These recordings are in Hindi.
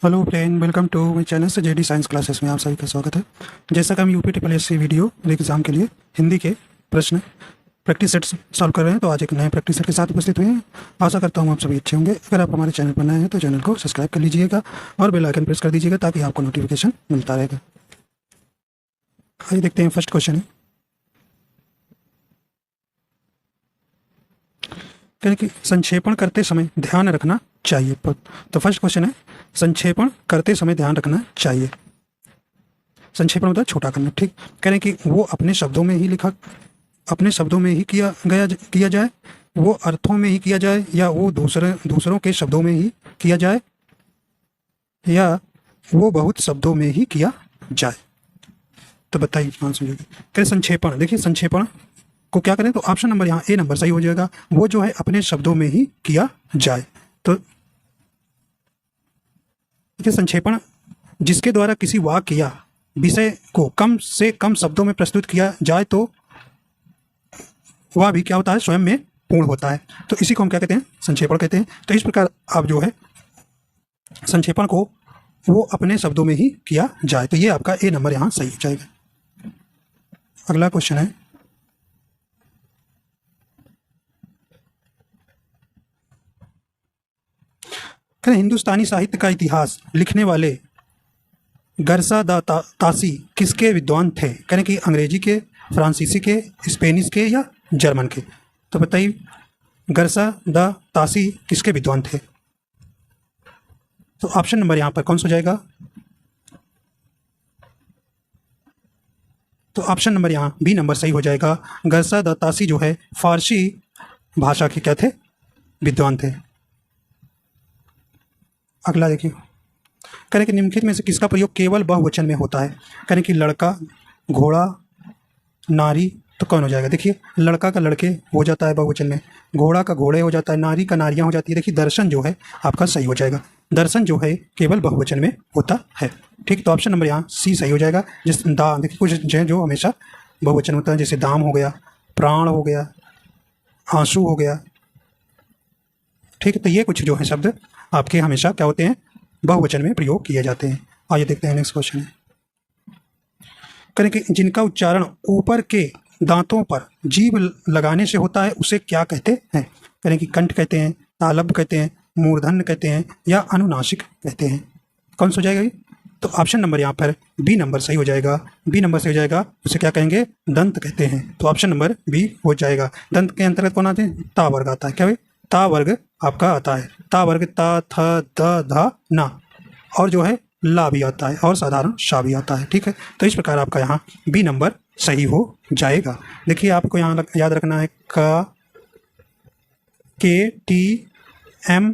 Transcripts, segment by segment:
Hello friend, welcome to my channel से जेडी साइंस क्लासेस में आप सभी का स्वागत है। जैसा कि हम UP triple S C video exam के लिए हिंदी के प्रश्न प्रैक्टिस सेट सॉल्व कर रहे हैं, तो आज एक नए प्रैक्टिस सेट के साथ उपस्थित हुए हैं। आशा करता हूँ आप सभी अच्छे होंगे। अगर आप हमारे चैनल पर नए हैं तो चैनल को सब्सक्राइब कर लीजिएगा और बेल आइकन प्रेस कर दीजिएगा ताकि आपको नोटिफिकेशन मिलता रहेगा। आइए देखते हैं, फर्स्ट क्वेश्चन है कि संक्षेपण करते समय ध्यान रखना चाहिए। तो फर्स्ट क्वेश्चन है, संक्षेपण करते समय ध्यान रखना चाहिए। संक्षेपण मतलब छोटा करना, ठीक। कह रहे हैं कि वो अपने शब्दों में ही किया जाए, वो अर्थों में ही किया जाए, या वो दूसरों के शब्दों में ही किया जाए, या वो बहुत शब्दों में ही किया जाए। तो बताइए आंसर। कह संक्षेपण, देखिए संक्षेपण को क्या करें, तो ऑप्शन नंबर यहाँ ए नंबर सही हो जाएगा। वो जो है अपने शब्दों में ही किया जाए। तो देखिए संक्षेपण जिसके द्वारा किसी वाक्य या विषय को कम से कम शब्दों में प्रस्तुत किया जाए तो वह भी क्या होता है, स्वयं में पूर्ण होता है। तो इसी को हम क्या कहते हैं, संक्षेपण कहते हैं। तो इस प्रकार आप जो है संक्षेपण को वो अपने शब्दों में ही किया जाए, तो ये आपका ए नंबर यहाँ सही हो जाएगा। अगला क्वेश्चन है, हिंदुस्तानी साहित्य का इतिहास लिखने वाले गर्सा द तासी किसके विद्वान थे। कहने कि अंग्रेजी के, फ्रांसीसी के, स्पेनिश के या जर्मन के। तो बताइए गर्सा द तासी किसके विद्वान थे। तो ऑप्शन नंबर यहाँ पर कौन सा हो जाएगा, तो ऑप्शन नंबर यहाँ बी नंबर सही हो जाएगा। गर्सा द तासी जो है फारसी भाषा के क्या थे, विद्वान थे। अगला देखिए, करें कि निम्नलिखित में से किसका प्रयोग केवल बहुवचन में होता है। करें कि लड़का, घोड़ा, नारी। तो कौन हो जाएगा, देखिए लड़का का लड़के हो जाता है बहुवचन में, घोड़ा का घोड़े हो जाता है, नारी का नारियां हो जाती है। देखिए दर्शन जो है आपका सही हो जाएगा, दर्शन जो है केवल बहुवचन में होता है, ठीक। तो ऑप्शन नंबर यहाँ सी सही हो जाएगा। जिस देखिए कुछ जो हमेशा बहुवचन होता है, जैसे दाम हो गया, प्राण हो गया, आंसू हो गया, ठीक है। तो ये कुछ जो है शब्द आपके हमेशा क्या होते हैं, बहुवचन में प्रयोग किए जाते हैं। आइए देखते हैं नेक्स्ट क्वेश्चन है, करें कि जिनका उच्चारण ऊपर के दांतों पर जीभ लगाने से होता है उसे क्या कहते हैं। करें कि कंठ कहते हैं, तालब्ध कहते हैं, मूर्धन्य कहते हैं या अनुनासिक कहते हैं। कौन सा हो जाएगा ये, तो ऑप्शन नंबर यहाँ पर बी नंबर सही हो जाएगा। बी नंबर सही हो जाएगा, उसे क्या कहेंगे, दंत कहते हैं। तो ऑप्शन नंबर बी हो जाएगा। दंत के अंतर्गत कौन आते हैं, ता वर्ग आता है। क्या भाई, ता वर्ग आपका आता है। ता वर्ग ता, थ, द, ध, ना, और जो है ला भी आता है, और साधारण शा भी आता है, ठीक है। तो इस प्रकार आपका यहाँ बी नंबर सही हो जाएगा। देखिए आपको यहाँ याद रखना है का, के, टी, एम,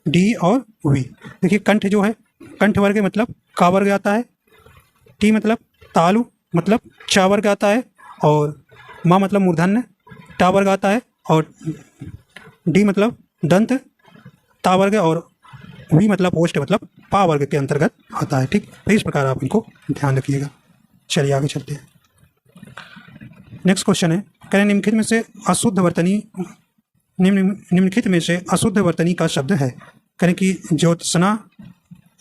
डी और वी। देखिए कंठ जो है, कंठ वर्ग मतलब का वर्ग आता है, टी मतलब तालु मतलब चा वर्ग आता है, और मा मतलब मूर्धन्य टा वर्ग आता है, और डी मतलब दंत ता वर्ग, और वी मतलब ओष्ठ मतलब पा वर्ग के अंतर्गत आता है, ठीक। तो इस प्रकार आप इनको ध्यान रखिएगा। चलिए आगे चलते हैं। नेक्स्ट क्वेश्चन है, करें निम्नलिखित में से अशुद्ध वर्तनी निम्नलिखित में से अशुद्ध वर्तनी का शब्द है। करें कि ज्योत्सना,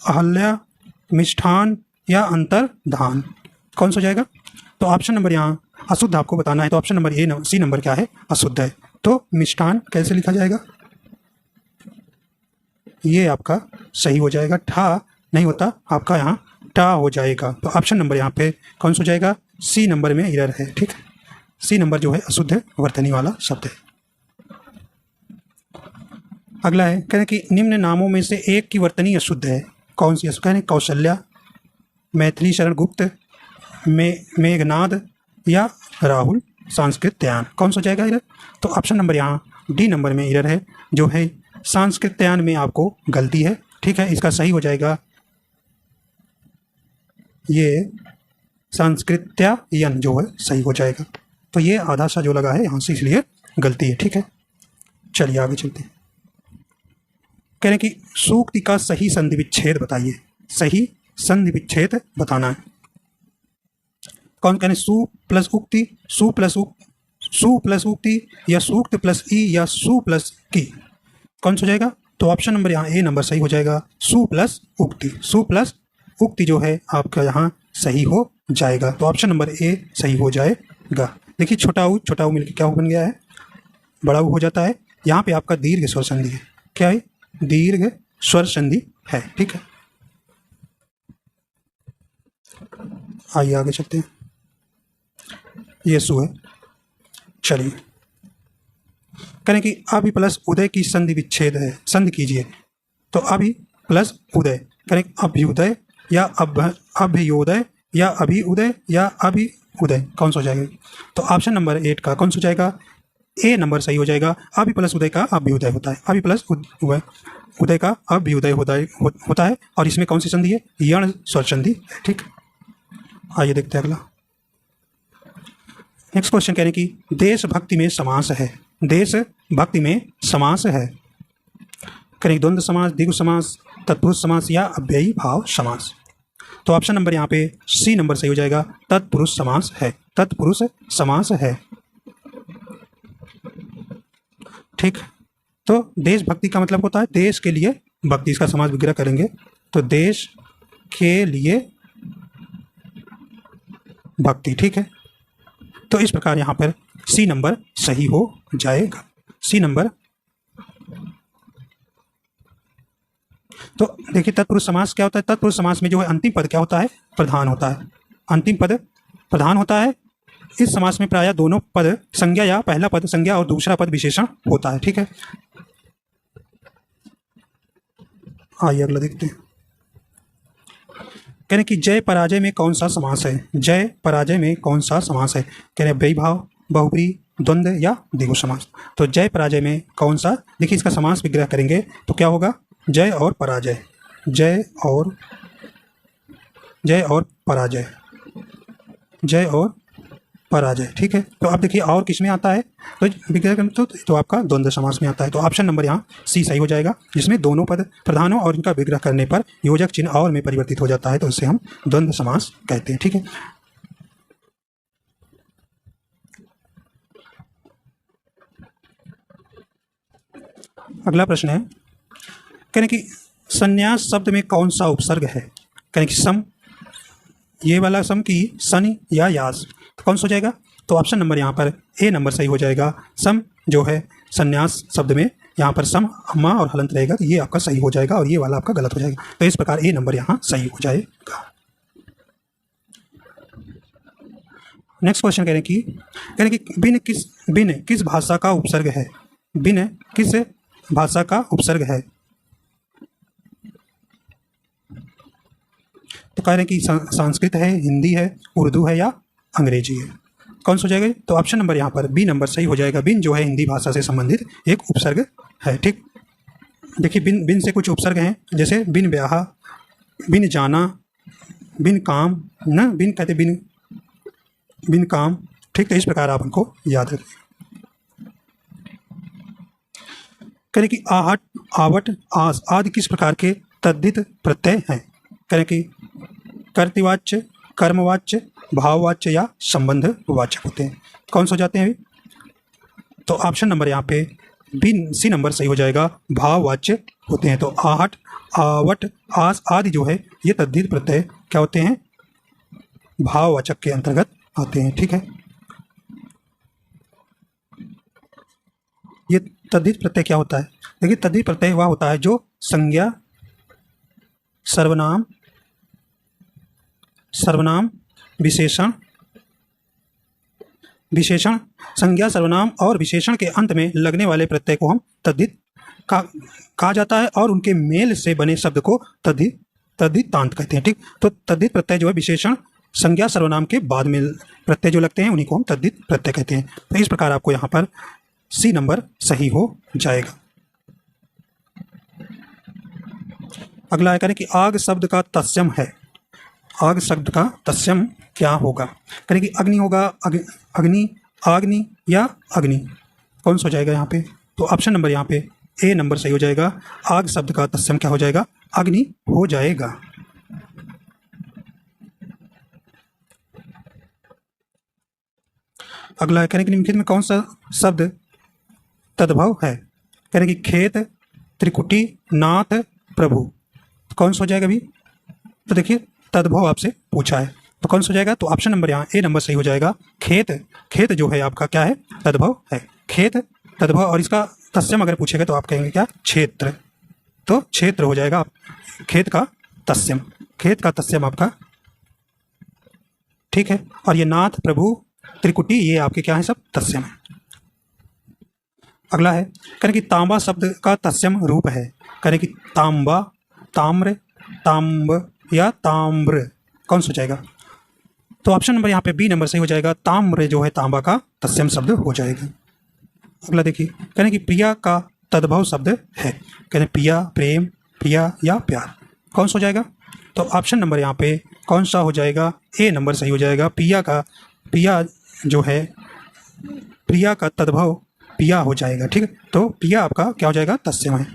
अहल्या, मिष्ठान या अंतर्धान। कौन सा हो जाएगा, तो ऑप्शन नंबर यहाँ अशुद्ध आपको बताना है, तो option number A C number क्या है, अशुद्ध है। तो मिष्ठान कैसे लिखा जाएगा, ये आपका सही हो जाएगा। ठा नहीं होता, आपका यहाँ टा हो जाएगा। तो ऑप्शन नंबर यहाँ पे कौन सा हो जाएगा, सी नंबर में एरर है, ठीक। सी नंबर जो है अशुद्ध वर्तनी वाला शब्द है। अगला है, कहें कि निम्न नामों में से एक की वर्तनी अशुद्ध है। कौन सी, कहें कौशल्या, मैथिली शरण गुप्त, मेघनाद या राहुल सांस्कृत्यायन। कौन सा हो जाएगा एरर, तो ऑप्शन नंबर यहाँ डी नंबर में एरर है, जो है सांस्कृत्यायन में आपको गलती है, ठीक है। इसका सही हो जाएगा ये सांस्कृत्यायन जो है सही हो जाएगा। तो ये आधा सा जो लगा है यहाँ से, इसलिए गलती है, ठीक है। चलिए आगे चलते हैं। कह रहे हैं कि सूक्ति का सही संधि विच्छेद बताइए। सही संधि विच्छेद बताना है। कौन कह रहे हैं, सु प्लस उक्ति, सु प्लस उक्ति, या सूक्त प्लस ई, या सु प्लस की। कौन सा हो जाएगा, तो ऑप्शन नंबर यहाँ ए नंबर सही हो जाएगा। सु प्लस उक्ति, सु प्लस उक्ति जो है आपका यहाँ सही हो जाएगा। तो ऑप्शन नंबर ए सही हो जाएगा। देखिए छोटा ऊ मिलकर क्या बन गया है, बड़ा ऊ हो जाता है। यहाँ पे आपका दीर्घ स्वर संधि है। क्या है? दीर्घ स्वर संधि है। ठीक है, आइए आगे चलते हैं। ये सु है। चलिए करें कि अभि प्लस उदय की संधि विच्छेद है, संधि कीजिए। तो अभि प्लस उदय करें, अभ्युदय या अभ्योदय या अभि उदय या अभि उदय, कौन सा हो जाएगा? तो ऑप्शन नंबर 8 का कौन सा हो जाएगा? ए नंबर सही हो जाएगा। अभि प्लस उदय का अभ्युदय होता है, अभि प्लस उदय का अभ्युदय होता है। और इसमें कौन सी संधि है? यण स्वर संधि है। ठीक, आइए देखते हैं अगला। नेक्स्ट क्वेश्चन कह रहे हैं कि देशभक्ति में समास है, देशभक्ति में समास है। करें द्वंद्व समास, द्विगु समास, तत्पुरुष समास या अव्ययी भाव समास। तो ऑप्शन नंबर यहाँ पे सी नंबर सही हो जाएगा। तत्पुरुष समास है, तत्पुरुष समास है। ठीक, तो देशभक्ति का मतलब होता है देश के लिए भक्ति, इसका समास विग्रह करेंगे तो देश के लिए भक्ति। ठीक है, तो इस प्रकार यहाँ पर सी नंबर सही हो जाएगा, सी नंबर। तो देखिए तत्पुरुष समास क्या होता है? तत्पुरुष समास में जो है अंतिम पद क्या होता है? प्रधान होता है, अंतिम पद प्रधान होता है। इस समास में प्रायः दोनों पद संज्ञा या पहला पद संज्ञा और दूसरा पद विशेषण होता है। ठीक है, आइए अगला देखते हैं। कह रहे कि जय पराजय में कौन सा समास है? जय पराजय में कौन सा समास है? कह रहे व्ययी भाव, बहुब्रीहि, द्वंद्व या द्विगु समास। तो जय पराजय में कौन सा? देखिए इसका समास विग्रह करेंगे तो क्या होगा? जय और पराजय, जय और पराजय, जय और पराजय। ठीक है, तो आप देखिए और किस में आता है? तो विग्रह तो आपका द्वंद्व समास में आता है। तो ऑप्शन नंबर यहाँ सी सही हो जाएगा, जिसमें दोनों पद प्रधानों और इनका विग्रह करने पर योजक चिन्ह और में परिवर्तित हो जाता है, तो इसे हम द्वंद्व समास कहते हैं। ठीक है, अगला प्रश्न है, कहने कि संन्यास शब्द में कौन सा उपसर्ग है? कहने कि सम, ये वाला सम की सन या यास, तो कौन सा हो जाएगा? तो ऑप्शन नंबर यहाँ पर ए नंबर सही हो जाएगा। सम जो है संन्यास शब्द में यहाँ पर सम अम्मा और हलंत रहेगा, तो ये आपका सही हो जाएगा और ये वाला आपका गलत हो जाएगा। तो इस प्रकार ए नंबर यहाँ सही हो जाएगा। नेक्स्ट क्वेश्चन कह रहे हैं कि बिन किस भाषा का उपसर्ग है? बिन किस भाषा का उपसर्ग है? तो कह रहे हैं कि संस्कृत है, हिंदी है, उर्दू है या अंग्रेजी है, कौन सा हो जाएगा? तो ऑप्शन नंबर यहाँ पर बी नंबर सही हो जाएगा। बिन जो है हिंदी भाषा से संबंधित एक उपसर्ग है। ठीक, देखिए बिन से कुछ उपसर्ग हैं, जैसे बिन ब्याह, बिन जाना, बिन काम, ना बिन कहते बिन काम। ठीक, तो इस प्रकार आप उनको याद रखें। करें कि आहट, आवट, आस आदि किस प्रकार के तद्धित प्रत्यय हैं? करें कि कर्तृवाच्य, कर्मवाच्य, भाववाच्य या संबंध वाचक होते हैं, कौन सा हो जाते हैं? तो ऑप्शन नंबर यहाँ पे बी सी नंबर सही हो जाएगा, भाववाच्य होते हैं। तो आहट, आवट, आस आदि जो है ये तद्धित प्रत्यय क्या होते हैं? भाववाचक के अंतर्गत आते हैं। ठीक है, ये तद्धित प्रत्यय क्या होता है? देखिए तद्धित प्रत्यय वह होता है जो संज्ञा, सर्वनाम, विशेषण, संज्ञा, सर्वनाम और विशेषण के अंत में लगने वाले प्रत्यय को हम तद्धित कहा जाता है, और उनके मेल से बने शब्द को तद्धितांत कहते हैं। ठीक, तो तद्धित प्रत्यय जो है विशेषण, संज्ञा, सर्वनाम के बाद में प्रत्यय जो लगते हैं उन्हीं को हम तद्धित प्रत्यय कहते हैं। तो इस प्रकार आपको यहाँ पर सी नंबर सही हो जाएगा। अगला है करें कि आग शब्द का तत्सम है। आग शब्द का तत्सम क्या होगा? करें कि अग्नि होगा, अग्नि, आग्नि या अग्नि, कौन सा हो जाएगा यहाँ पे? तो ऑप्शन नंबर यहाँ पे ए नंबर सही हो जाएगा। आग शब्द का तत्सम क्या हो जाएगा? अग्नि हो जाएगा। अगला है करें कि निम्नलिखित में कौन सा शब्द तद्भव है? करें कि खेत, त्रिकुटी नाथ प्रभु, कौन सा हो जाएगा अभी? तो देखिए तद्भव आपसे पूछा है तो कौन सा हो जाएगा? तो ऑप्शन नंबर यहाँ ए नंबर सही हो जाएगा। खेत, खेत जो है आपका क्या है? तद्भव है। खेत तद्भव, और इसका तस्यम अगर पूछेगा तो आप कहेंगे क्या? क्षेत्र। तो क्षेत्र हो जाएगा खेत का तस्यम, खेत का तस्यम आपका, ठीक है। और ये नाथ प्रभु त्रिकुटी ये आपके क्या है? सब तस्यम है। अगला है करें कि तांबा शब्द का तस्यम रूप है, करें कि तांबा, ताम्र, तांब या ताम्र, कौन सा हो जाएगा? तो ऑप्शन नंबर यहाँ पे बी नंबर सही हो जाएगा। ताम्र जो है तांबा का तत्सम शब्द हो जाएगा। अगला देखिए कहने कि प्रिया का तद्भव शब्द है, कहने प्रिया प्रेम, प्रिया या प्यार, कौन सा हो जाएगा? तो ऑप्शन नंबर यहाँ पे कौन सा हो जाएगा? ए नंबर सही हो जाएगा। प्रिया जो है प्रिया का तद्भव प्रिया हो जाएगा, ठीक है। तो प्रिया आपका क्या हो जाएगा? तत्सम है।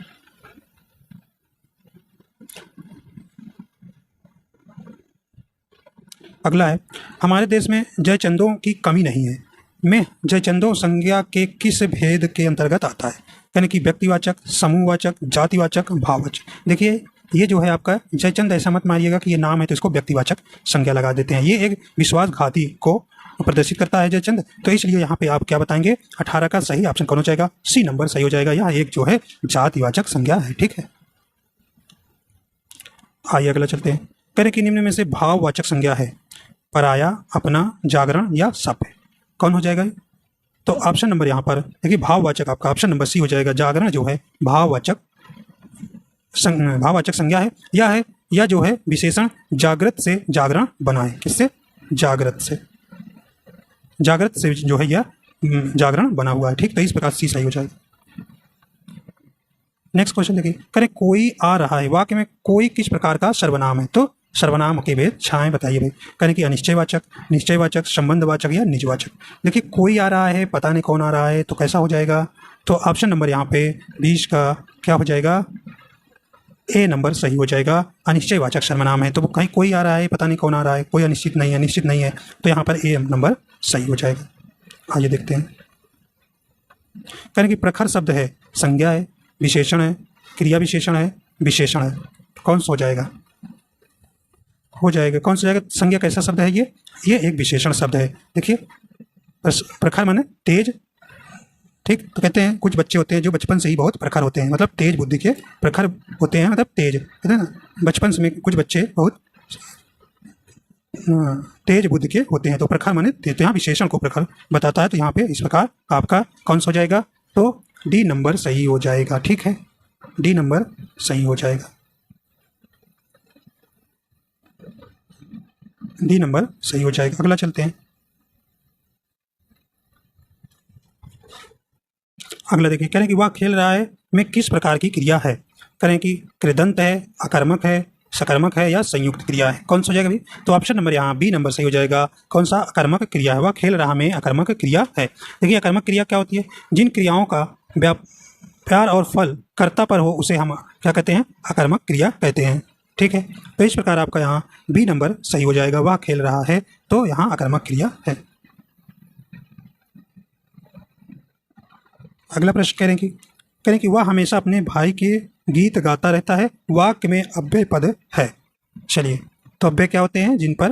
अगला है हमारे देश में जयचंदों की कमी नहीं है, में जयचंदों संज्ञा के किस भेद के अंतर्गत आता है? यानी कि व्यक्तिवाचक, समूहवाचक, जातिवाचक, भाववाचक। देखिए ये जो है आपका जयचंद, ऐसा मत मानिएगा कि ये नाम है तो इसको व्यक्तिवाचक संज्ञा लगा देते हैं। ये एक विश्वासघाती को प्रदर्शित करता है जयचंद, तो इसलिए यहाँ पे आप क्या बताएंगे? 18 का सही ऑप्शन कौन हो जाएगा? सी नंबर सही हो जाएगा। यह एक जो है जातिवाचक संज्ञा है, ठीक है। आइए अगला चलते हैं। करें कि निम्न में से भाववाचक संज्ञा है पराया, अपना, जागरण या सभ्य, कौन हो जाएगा? तो ऑप्शन नंबर यहाँ पर देखिए भाववाचक आपका ऑप्शन नंबर सी हो जाएगा। जागरण जो है भाववाचक संज्ञा है, या जो है विशेषण जागृत से जागरण बना है। किससे? जागृत से, जागृत से जो है यह जागरण बना हुआ है, ठीक। तो इस प्रकार सी सही हो जाएगा। नेक्स्ट क्वेश्चन देखिए, करें कोई आ रहा है, वाक्य में कोई किस प्रकार का सर्वनाम है? तो सर्वनाम के भेद छाएं बताइए भाई। करें कि अनिश्चयवाचक, निश्चयवाचक, संबंधवाचक या निजवाचक। देखिए कोई आ रहा है, पता नहीं कौन आ रहा है, तो कैसा हो जाएगा? तो ऑप्शन नंबर यहाँ पे 20 का क्या हो जाएगा? ए नंबर सही हो जाएगा। अनिश्चयवाचक सर्वनाम है, तो वो कहीं कोई आ रहा है, पता नहीं कौन आ रहा है, कोई अनिश्चित नहीं है, निश्चित नहीं है, तो यहाँ पर ए नंबर सही हो जाएगा। आइए देखते हैं। करें कि प्रखर शब्द है, संज्ञा है, विशेषण है, क्रिया विशेषण है, विशेषण है, कौन सा हो जाएगा? हो जाएगा कौन सा जाएगा? संज्ञा कैसा शब्द है? ये एक विशेषण शब्द है। देखिए प्रखर माने तेज, ठीक। तो कहते हैं कुछ बच्चे होते हैं जो बचपन से ही बहुत प्रखर होते हैं, मतलब तेज बुद्धि के प्रखर होते हैं, मतलब तेज, कहते हैं ना बचपन से में कुछ बच्चे बहुत तेज बुद्धि के होते हैं, तो प्रखर माने तेज। तो यहाँ विशेषण को प्रखर बताता है, तो यहाँ पे इस प्रकार आपका कौन सा हो जाएगा? तो डी नंबर सही हो जाएगा, ठीक है। डी नंबर सही हो जाएगा, डी नंबर सही हो जाएगा। अगला चलते हैं। अगला देखिए, कह रहे हैं कि वह खेल रहा है में किस प्रकार की क्रिया है? करें कि कृदंत है, अकर्मक है, सकर्मक है या संयुक्त क्रिया है, कौन सा हो जाएगा भी? तो ऑप्शन नंबर यहाँ बी नंबर सही हो जाएगा। कौन सा? अकर्मक क्रिया है। वह खेल रहा में अकर्मक क्रिया है। देखिए अकर्मक क्रिया क्या होती है? जिन क्रियाओं का व्यापार और फल कर्ता पर हो उसे हम क्या कहते हैं? अकर्मक क्रिया कहते हैं, ठीक है। तो इस प्रकार आपका यहाँ बी नंबर सही हो जाएगा। वह खेल रहा है, तो यहाँ अकर्मक क्रिया है। अगला प्रश्न कह रहे हैं कि वह हमेशा अपने भाई के गीत गाता रहता है, वाक्य में अव्यय पद है। चलिए, तो अव्यय क्या होते हैं? जिन पर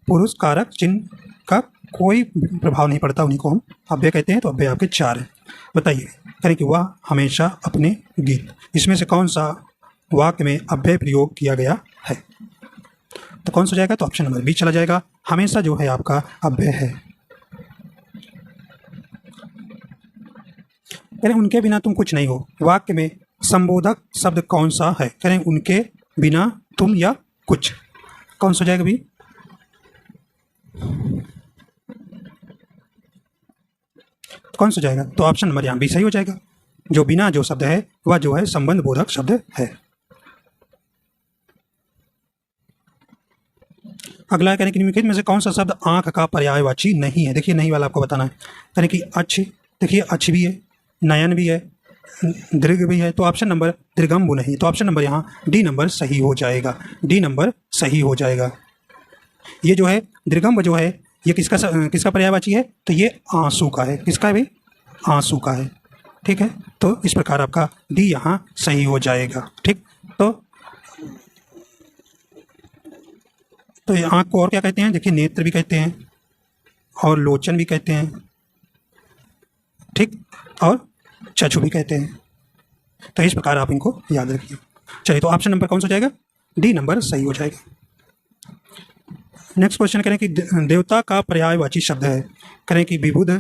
पुरुष कारक चिन्ह का कोई प्रभाव नहीं पड़ता, उन्हीं को हम अव्यय कहते हैं। तो अव्यय आपके 4 हैं। बताइए, करें कि वह हमेशा अपने गीत, इसमें से कौन सा वाक्य में अव्यय प्रयोग किया गया है? तो कौन सा जाएगा? तो ऑप्शन नंबर बी चला जाएगा। हमेशा जो है आपका अव्यय है। करें उनके बिना तुम कुछ नहीं हो, वाक्य में संबोधक शब्द कौन सा है? करें उनके बिना तुम या कुछ, कौन सा जाएगा भी? कौन सा जाएगा? तो ऑप्शन नंबर यहाँ बी सही हो जाएगा। जो बिना जो शब्द है वह जो है संबंध बोधक शब्द है। अगला करें कि निम्नलिखित में से कौन सा शब्द आंख का पर्यायवाची नहीं है? देखिए नहीं वाला आपको बताना है। करें कि अच्छ, देखिए अच्छ भी है, नयन भी है, दीर्घ भी है, तो ऑप्शन नंबर दीर्घम्बु नहीं, तो ऑप्शन नंबर यहाँ डी नंबर सही हो जाएगा। डी नंबर सही हो जाएगा। ये जो है दीर्घम्ब जो है ये किसका पर्यायवाची है? तो ये आंसू का है। किसका है भाई? आंसू का है, ठीक है। तो इस प्रकार आपका डी यहाँ सही हो जाएगा। ठीक, तो ये आँख को और क्या कहते हैं? देखिए, नेत्र भी कहते हैं और लोचन भी कहते हैं, ठीक, और चक्षु भी कहते हैं। तो इस प्रकार आप इनको याद रखिए। चलिए, तो ऑप्शन नंबर कौन सा हो जाएगा? डी नंबर सही हो जाएगा। नेक्स्ट क्वेश्चन करें कि देवता का पर्यायवाची शब्द है, करें कि विबुध,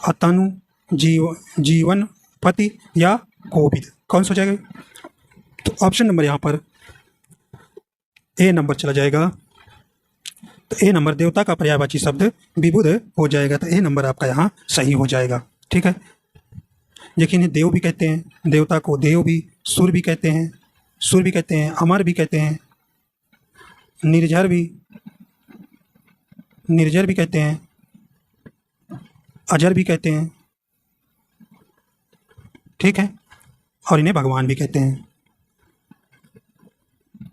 अतनु, जीवन, पति या कोविद, कौन सा हो जाएगा? तो ऑप्शन नंबर यहाँ पर ए नंबर चला जाएगा। तो ए नंबर देवता का पर्यायवाची शब्द विबुध हो जाएगा, तो ए नंबर आपका यहाँ सही हो जाएगा। ठीक है, लेकिन इन्हें देव भी कहते हैं, देवता को देव भी, सुर भी कहते हैं, अमर भी कहते हैं, निर्जर भी कहते हैं, अजर भी कहते हैं, ठीक है, और इन्हें भगवान भी कहते हैं।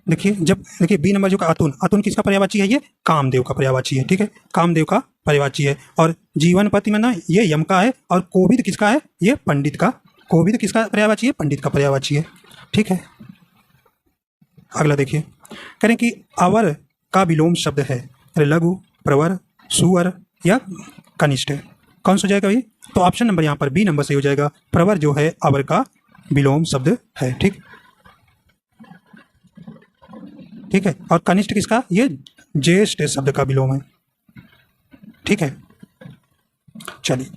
देखिए बी नंबर जो का अतुल किसका पर्यायवाची है? ये कामदेव का पर्यायवाची है। ठीक है, कामदेव का पर्यायवाची है। और जीवन पति में ना ये यम का है, और कोविद किसका है? ये पंडित का। कोविद किसका पर्यायवाची है? पंडित का पर्यायवाची है। ठीक है, अगला देखिए, करें कि अवर का विलोम शब्द है, लघु, प्रवर, सुअर या कनिष्ठ, कौन सा हो जाएगा भाई? तो ऑप्शन नंबर यहाँ पर बी नंबर सही हो जाएगा। प्रवर जो है अवर का विलोम शब्द है। ठीक है, और कनिष्ठ किसका? ये ज्येष्ठ शब्द का विलोम है। ठीक है, चलिए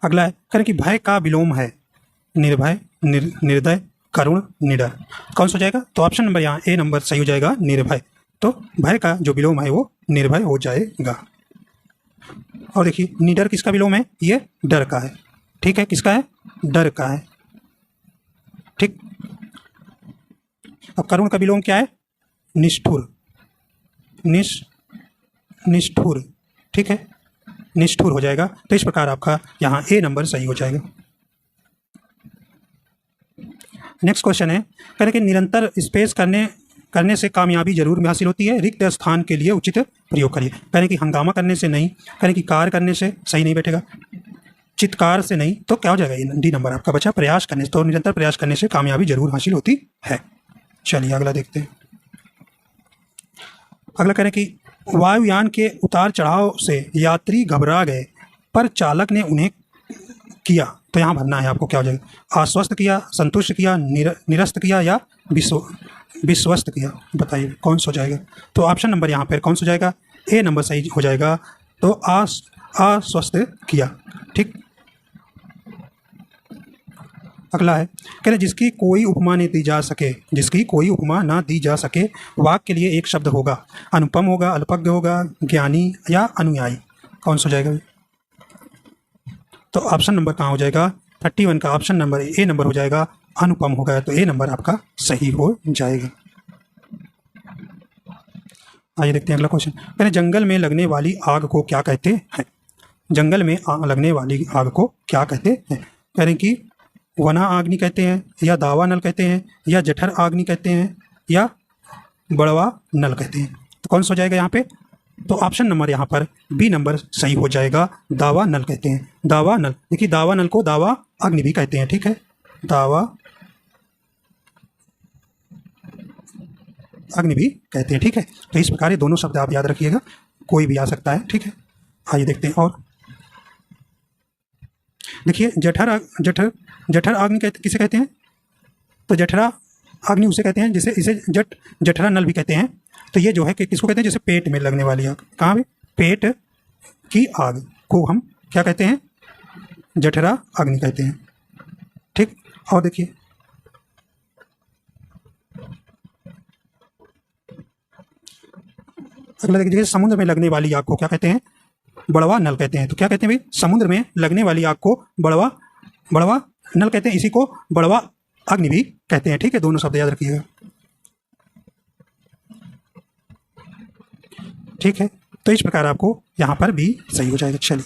अगला है, करें कि भय का विलोम है, निर्भय, निर्दय, करुण, निडर, कौन सा हो जाएगा? तो ऑप्शन नंबर यहाँ ए नंबर सही हो जाएगा, निर्भय। तो भय का जो विलोम है वो निर्भय हो जाएगा। और देखिए, निडर किसका विलोम है? ये डर का है। ठीक है, किसका है? डर का है। ठीक, अब करुण का विलोम क्या है? निष्ठुर, निष्ठुर। ठीक है, निष्ठुर हो जाएगा। तो इस प्रकार आपका यहाँ ए नंबर सही हो जाएगा। नेक्स्ट क्वेश्चन है, करें कि निरंतर स्पेस करने से कामयाबी जरूर हासिल होती है, रिक्त स्थान के लिए उचित प्रयोग करिए। करें कि हंगामा करने से नहीं, करें कि कार्य करने से, सही नहीं बैठेगा, चित्कार से नहीं, तो क्या हो जाएगा? डी नंबर आपका बचा, प्रयास करने से। तो निरंतर प्रयास करने से कामयाबी जरूर हासिल होती है। चलिए अगला देखते हैं। अगला करें कि वायुयान के उतार चढ़ाव से यात्री घबरा गए, पर चालक ने उन्हें किया, तो यहाँ भरना है आपको, क्या हो जाएगा? आश्वस्त किया, संतुष्ट किया, निरस्त किया या विश्वस्त किया, बताइए कौन सा हो जाएगा? तो ऑप्शन नंबर यहाँ पर कौन सा हो जाएगा? ए नंबर सही हो जाएगा। तो आश्वस्त किया। ठीक, अगला है, कह रहे जिसकी कोई उपमा नहीं दी जा सके, जिसकी कोई उपमा ना दी जा सके, वाक्य के लिए एक शब्द होगा, अनुपम होगा, अल्पज्ञ होगा, ज्ञानी या अनुयायी, कौन सा हो जाएगा? तो ऑप्शन नंबर कहाँ हो जाएगा? 31 का ऑप्शन नंबर ए नंबर हो जाएगा, अनुपम होगा। तो ए नंबर आपका सही हो जाएगा। आइए देखते हैं अगला क्वेश्चन। कह रहे जंगल में लगने वाली आग को क्या कहते हैं? जंगल में लगने वाली आग को क्या कहते हैं? कह रहे कि वना आग्नि कहते हैं, या दावा नल कहते हैं, या जठर आग्नि कहते हैं, या बड़वा नल कहते हैं, तो कौन सा हो जाएगा यहाँ पे? तो ऑप्शन नंबर यहाँ पर बी नंबर सही हो जाएगा, दावा नल कहते हैं। दावा नल, देखिए दावा नल को दावा अग्नि भी कहते हैं। ठीक है, दावा अग्नि भी कहते हैं। ठीक है, तो इस प्रकार ये दोनों शब्द आप याद रखिएगा, कोई भी आ सकता है। ठीक है, आइए देखते हैं। और देखिए जठर अग्नि किसे कहते हैं? तो जठरा अग्नि उसे कहते हैं जिसे इसे जठरा नल भी कहते हैं। तो ये जो है कि किसको कहते हैं? जैसे पेट में लगने वाली आग, कहाँ पे? पेट की आग को हम क्या कहते हैं? जठरा अग्नि कहते हैं। ठीक, और देखिए अगला देखिए, जैसे समुद्र में लगने वाली आग को क्या कहते हैं? बड़वा नल कहते हैं। तो क्या कहते हैं भाई? समुद्र में लगने वाली आग को बड़वा नल कहते हैं, इसी को बड़वा अग्नि भी कहते हैं। ठीक है, दोनों शब्द याद रखिएगा। ठीक है, तो इस प्रकार आपको यहाँ पर भी सही हो जाएगा। चलिए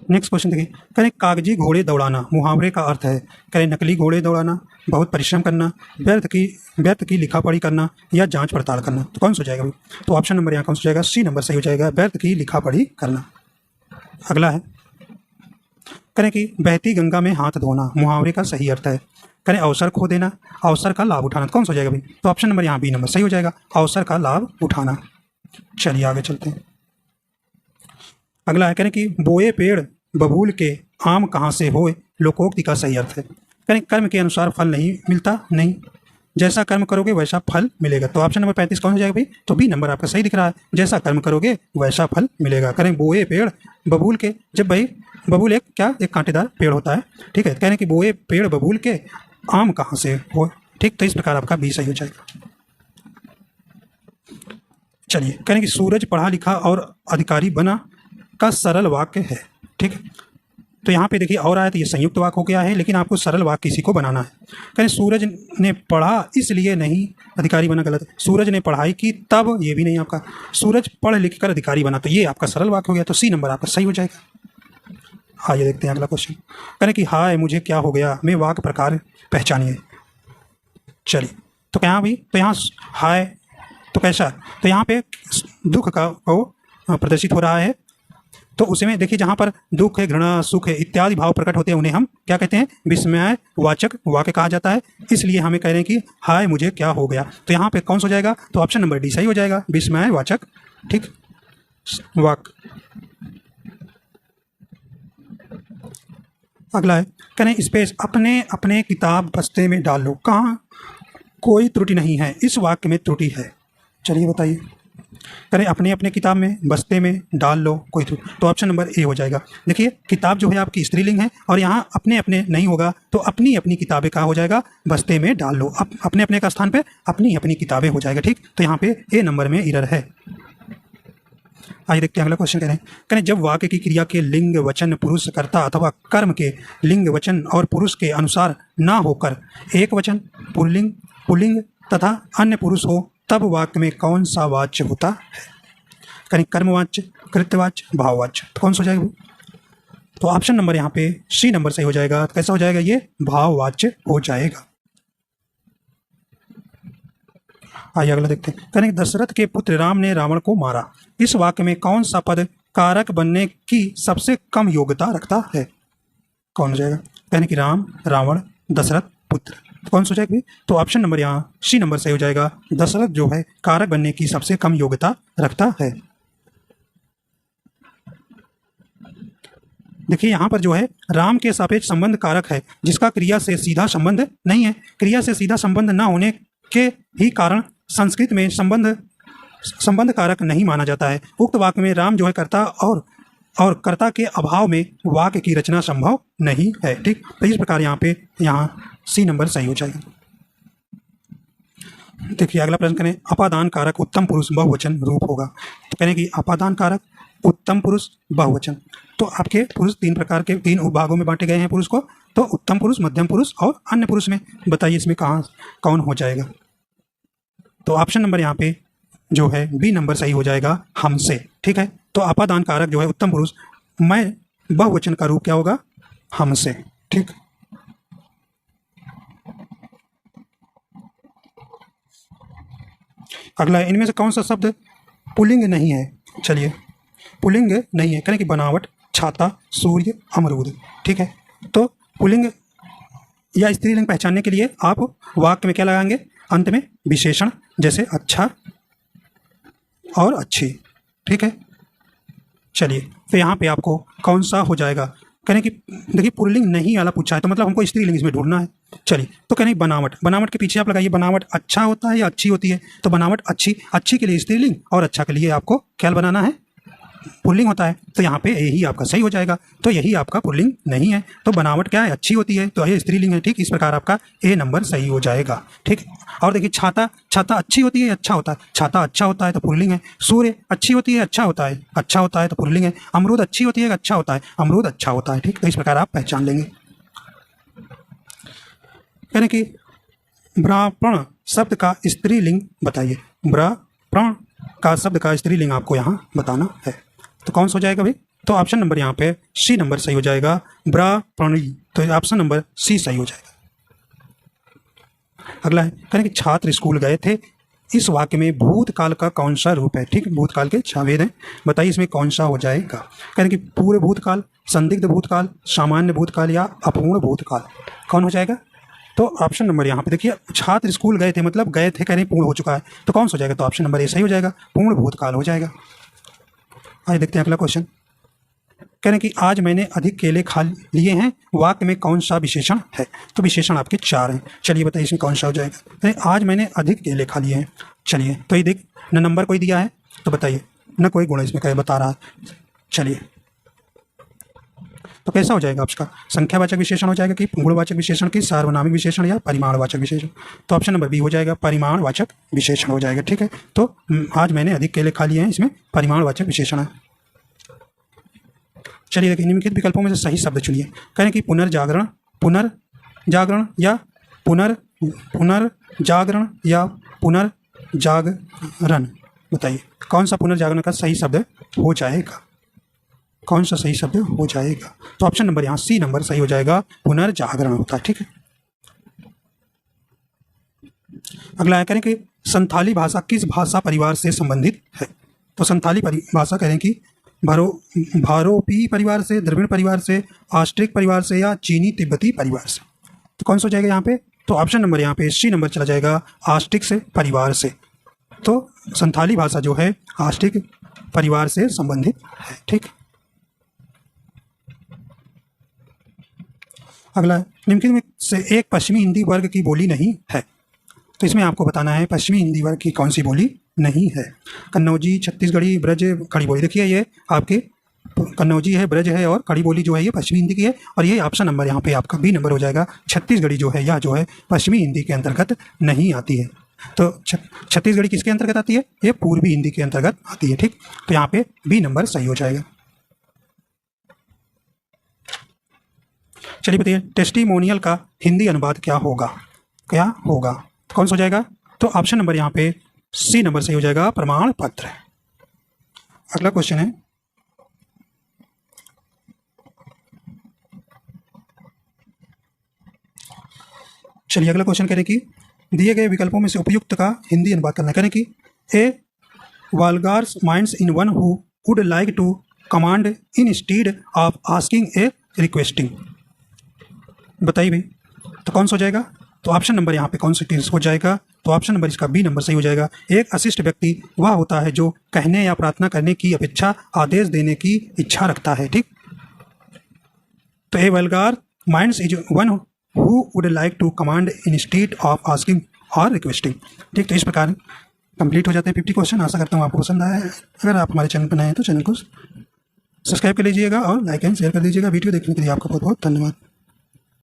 नेक्स्ट क्वेश्चन देखिए, करें कागजी घोड़े दौड़ाना मुहावरे का अर्थ है। करें नकली घोड़े दौड़ाना, बहुत परिश्रम करना, व्यर्थ की लिखा पढ़ी करना या जांच पड़ताल करना। तो कौन सा हो जाएगा भाई? तो ऑप्शन नंबर यहाँ कौन सा हो जाएगा? सी नंबर सही हो जाएगा, व्यर्थ की लिखा पढ़ी करना। अगला है, करें कि बहती गंगा में हाथ धोना मुहावरे का सही अर्थ है। करें अवसर खो देना, अवसर का लाभ उठाना। तो कौन सा हो जाएगा भाई? तो ऑप्शन नंबर यहाँ बी नंबर सही हो जाएगा, अवसर का लाभ उठाना। चलिए आगे चलते हैं। अगला है, करें कि बोए पेड़ बबूल के आम कहाँ से होए लोकोक्ति का सही अर्थ है। करें कर्म के अनुसार फल नहीं मिलता, नहीं, जैसा कर्म करोगे वैसा फल मिलेगा। तो ऑप्शन नंबर 35 कौन हो जाएगा भाई? तो बी नंबर आपका सही दिख रहा है, जैसा कर्म करोगे वैसा फल मिलेगा। करें बोए पेड़ बबूल के, जब भाई बबूल एक कांटेदार पेड़ होता है, ठीक है। कह रहे हैं कि बोए पेड़ बबूल के आम कहाँ से हो, ठीक। तो इस प्रकार आपका बी सही हो जाएगा। चलिए, कह रहे हैं कि सूरज पढ़ा लिखा और अधिकारी बना का सरल वाक्य है, ठीक है। तो यहाँ पे देखिए और आया तो ये संयुक्त वाक्य हो गया है, लेकिन आपको सरल वाक्य किसी को बनाना है। कहें सूरज ने पढ़ा इसलिए नहीं अधिकारी बना, गलत है। सूरज ने पढ़ाई की तब, ये भी नहीं आपका। सूरज पढ़ लिख कर अधिकारी बना, तो ये आपका सरल वाक्य हो गया, तो सी नंबर आपका सही हो जाएगा। आइए देखते हैं अगला क्वेश्चन। कहें कि हाय मुझे क्या हो गया में वाक्य प्रकार पहचानिए। चलिए, तो क्या भाई? तो यहाँ हाय तो कैसा? तो यहाँ पे दुख का वो प्रदर्शित हो रहा है, तो उसमें देखिए जहाँ पर दुख है, घृणा, सुख है इत्यादि भाव प्रकट होते हैं, उन्हें हम क्या कहते हैं? विस्मय वाचक वाक्य कहा जाता है। इसलिए हमें कह रहे हैं कि हाय मुझे क्या हो गया। तो यहाँ पे कौन सा हो जाएगा? तो ऑप्शन नंबर डी सही हो जाएगा, विस्मय वाचक, ठीक, वाक्य। अगला है, कहें स्पेस अपने अपने किताब बस्ते में डाल लो, कहाँ कोई त्रुटि नहीं है, इस वाक्य में त्रुटि है। चलिए बताइए। करें अपने अपने किताब में बस्ते में डाल लो कोई तो ऑप्शन नंबर ए हो जाएगा। देखिए किताब जो है आपकी स्त्रीलिंग है, और यहाँ अपने अपने नहीं होगा, तो अपनी अपनी किताबें कहाँ हो जाएगा? बस्ते में डाल लो। अपने अपने का स्थान पे अपनी अपनी किताबें हो जाएगा, ठीक। तो यहाँ पे ए नंबर में एरर है। आइए देखते हैं अगला क्वेश्चन। करें जब वाक्य की क्रिया के लिंग वचन पुरुष कर्ता अथवा कर्म के लिंग वचन और पुरुष के अनुसार ना होकर एक वचन पुल्लिंग पुल्लिंग तथा अन्य पुरुष हो, तब वाक्य में कौन सा वाच्य होता है? करें कर्मवाच्य, कृत्यवाच्य, भाववाच्य। तो कौन सा हो जाएगा? तो ऑप्शन नंबर यहाँ पे सी नंबर सही हो जाएगा। तो कैसा हो जाएगा? ये भाववाच्य हो जाएगा। आइए अगला देखते हैं। करें दशरथ के पुत्र राम ने रावण को मारा, इस वाक्य में कौन सा पद कारक बनने की सबसे कम योग्यता रखता है? कौन हो जाएगा? कहने कि राम, रावण, दशरथ, पुत्र। तो कौन सा हो जाएगा? तो ऑप्शन नंबर यहाँ सी नंबर सही हो जाएगा। दशरथ जो है कारक बनने की सबसे कम योग्यता रखता है। देखिए यहाँ पर जो है राम के सापेक्ष संबंध कारक है, जिसका क्रिया से सीधा संबंध नहीं है। क्रिया से सीधा संबंध न होने के ही कारण संस्कृत में संबंध कारक नहीं माना जाता है। उक्त वाक्य में राम जो है कर्ता और कर्ता के अभाव में वाक्य की रचना संभव नहीं है, ठीक। तो इस प्रकार यहाँ सी नंबर सही हो जाएगा। देखिए अगला प्रश्न करें, अपादान कारक उत्तम पुरुष बहुवचन रूप होगा। तो कहने की अपादान कारक उत्तम पुरुष बहुवचन, तो आपके पुरुष तीन प्रकार के, तीन उपभागों में बांटे गए हैं पुरुष को। तो उत्तम पुरुष, मध्यम पुरुष और अन्य पुरुष में बताइए इसमें कौन हो जाएगा? तो ऑप्शन नंबर यहाँ पे जो है बी नंबर सही हो जाएगा, हमसे, ठीक है। तो अपादान कारक जो है उत्तम पुरुष, मैं बहुवचन का रूप क्या होगा? हमसे, ठीक। अगला है, इनमें से कौन सा शब्द पुल्लिंग नहीं है? चलिए पुल्लिंग नहीं है, कहें कि बनावट, छाता, सूर्य, अमरूद, ठीक है। तो पुल्लिंग या स्त्रीलिंग पहचानने के लिए आप वाक्य में क्या लगाएंगे? अंत में विशेषण, जैसे अच्छा और अच्छी, ठीक है। चलिए तो यहाँ पे आपको कौन सा हो जाएगा? कहने की देखिए पुल्लिंग नहीं वाला पूछा है, तो मतलब हमको स्त्रीलिंग इसमें ढूंढना है। चलिए तो कहने बनावट, बनावट के पीछे आप लगाइए बनावट अच्छा होता है या अच्छी होती है? तो बनावट अच्छी, अच्छी के लिए स्त्रीलिंग और अच्छा के लिए आपको क्या बनाना है? पुल्लिंग होता है। तो यहाँ पे यही आपका सही हो जाएगा। तो यही आपका पुल्लिंग नहीं है, तो बनावट क्या है? अच्छी होती है, तो ये स्त्रीलिंग है, ठीक। इस प्रकार आपका ए नंबर सही हो जाएगा, ठीक। और देखिए छाता, छाता अच्छी होती है, अच्छा होता है? छाता अच्छा होता है तो पुल्लिंग है। सूर्य अच्छी होती है, अच्छा होता है, अच्छा होता है तो पुल्लिंग है। अमरूद अच्छी होती है, अच्छा होता है, अमरूद अच्छा होता है, ठीक। तो इस प्रकार आप पहचान लेंगे। यानी कि ब्राह्मण शब्द का स्त्रीलिंग बताइए। ब्राह्मण का शब्द का स्त्रीलिंग आपको यहाँ बताना है। तो कौन सा हो जाएगा भाई? तो ऑप्शन नंबर यहाँ पे सी नंबर सही हो जाएगा, ब्राह्मणी। तो ऑप्शन नंबर सी सही हो जाएगा। अगला है, कहें कि छात्र स्कूल गए थे। इस वाक्य में भूतकाल का कौन सा रूप है? ठीक, भूतकाल के छावेद हैं, बताइए इसमें कौन सा हो जाएगा। कहें कि पूर्व भूतकाल, संदिग्ध भूतकाल, सामान्य भूतकाल या अपूर्ण भूतकाल, कौन हो जाएगा? तो ऑप्शन नंबर यहाँ पे देखिए, छात्र स्कूल गए थे मतलब गए थे, कह रहे पूर्ण हो चुका है, तो कौन सा हो जाएगा? तो ऑप्शन नंबर ए सही हो जाएगा, पूर्ण भूतकाल हो जाएगा। आइए देखते हैं अगला क्वेश्चन। कह रहे हैं कि आज मैंने अधिक केले खा लिए हैं, वाक्य में कौन सा विशेषण है? तो विशेषण आपके 4 हैं, चलिए बताइए इसमें कौन सा हो जाएगा। आज मैंने अधिक केले खा लिए हैं, चलिए तो ये देख, न नंबर कोई दिया है तो बताइए, न कोई गुण इसमें कहे बता रहा है, चलिए तो कैसा हो जाएगा आपका? संख्यावाचक विशेषण हो जाएगा कि गुणवाचक विशेषण की सार्वनामिक विशेषण या परिमाणवाचक विशेषण? तो ऑप्शन नंबर बी हो जाएगा, परिमाणवाचक विशेषण हो जाएगा। ठीक है, तो आज मैंने अधिक केले खा लिए हैं, इसमें परिमाणवाचक विशेषण है। चलिए देखिए, निम्नलिखित विकल्पों में से सही शब्द चुनिए। कहें कि पुनर्जागरण, पुनर्जागरण या पुनर्जागरण या पुनर्जागरण, बताइए कौन सा पुनर्जागरण का सही शब्द हो जाएगा? कौन सा सही शब्द हो जाएगा? तो ऑप्शन नंबर यहाँ सी नंबर सही हो जाएगा, पुनर्जागरण होता है। ठीक है, अगला है, करें कि संथाली भाषा किस भाषा परिवार से संबंधित है? तो संथाली भाषा करें कि भारोपी परिवार से, द्रविड़ परिवार से, ऑस्ट्रिक परिवार से या चीनी तिब्बती परिवार से? तो कौन सा हो जाएगा यहाँ पे? तो ऑप्शन नंबर यहाँ पे सी नंबर चला जाएगा, ऑस्ट्रिक से परिवार से। तो संथाली भाषा जो है ऑस्ट्रिक परिवार से संबंधित है। ठीक, अगला, निम्नलिखित में से एक पश्चिमी हिंदी वर्ग की बोली नहीं है। तो इसमें आपको बताना है पश्चिमी हिंदी वर्ग की कौन सी बोली नहीं है। कन्नौजी, छत्तीसगढ़ी, ब्रज, खड़ी बोली। देखिए ये आपके कन्नौजी है, ब्रज है और खड़ी बोली जो है ये पश्चिमी हिंदी की है, और ये ऑप्शन नंबर यहाँ पे आपका बी नंबर हो जाएगा। छत्तीसगढ़ी जो है यह जो है पश्चिमी हिंदी के अंतर्गत नहीं आती है। तो छत्तीसगढ़ी किसके अंतर्गत आती है? ये पूर्वी हिंदी के अंतर्गत आती है। ठीक, तो यहाँ पे बी नंबर सही हो जाएगा। चलिए बताइए, टेस्टिमोनियल का हिंदी अनुवाद क्या होगा? क्या होगा? कौन सा हो जाएगा? तो ऑप्शन नंबर यहाँ पे सी नंबर सही हो जाएगा, प्रमाण पत्र। अगला क्वेश्चन है, चलिए अगला क्वेश्चन कह रहे कि दिए गए विकल्पों में से उपयुक्त का हिंदी अनुवाद करना। करें कि a vulgar minds in one who would like to command instead of asking a requesting, बताइए भाई तो कौन सा हो जाएगा? तो ऑप्शन नंबर यहाँ पे कौन सा हो जाएगा? तो ऑप्शन नंबर इसका बी नंबर सही हो जाएगा। एक अशिष्ट व्यक्ति वह होता है जो कहने या प्रार्थना करने की अपेक्षा आदेश देने की इच्छा रखता है। ठीक, तो a vulgar minds is one who would like to command in state of asking और रिक्वेस्टिंग। ठीक, तो इस प्रकार कंप्लीट हो जाते हैं 50 क्वेश्चन। आशा करता हूँ आपको पसंद आया है। अगर आप हमारे चैनल पर नए हैं तो चैनल को सब्सक्राइब कर लीजिएगा और लाइक एंड शेयर कर दीजिएगा। वीडियो देखने के लिए आपका बहुत बहुत धन्यवाद।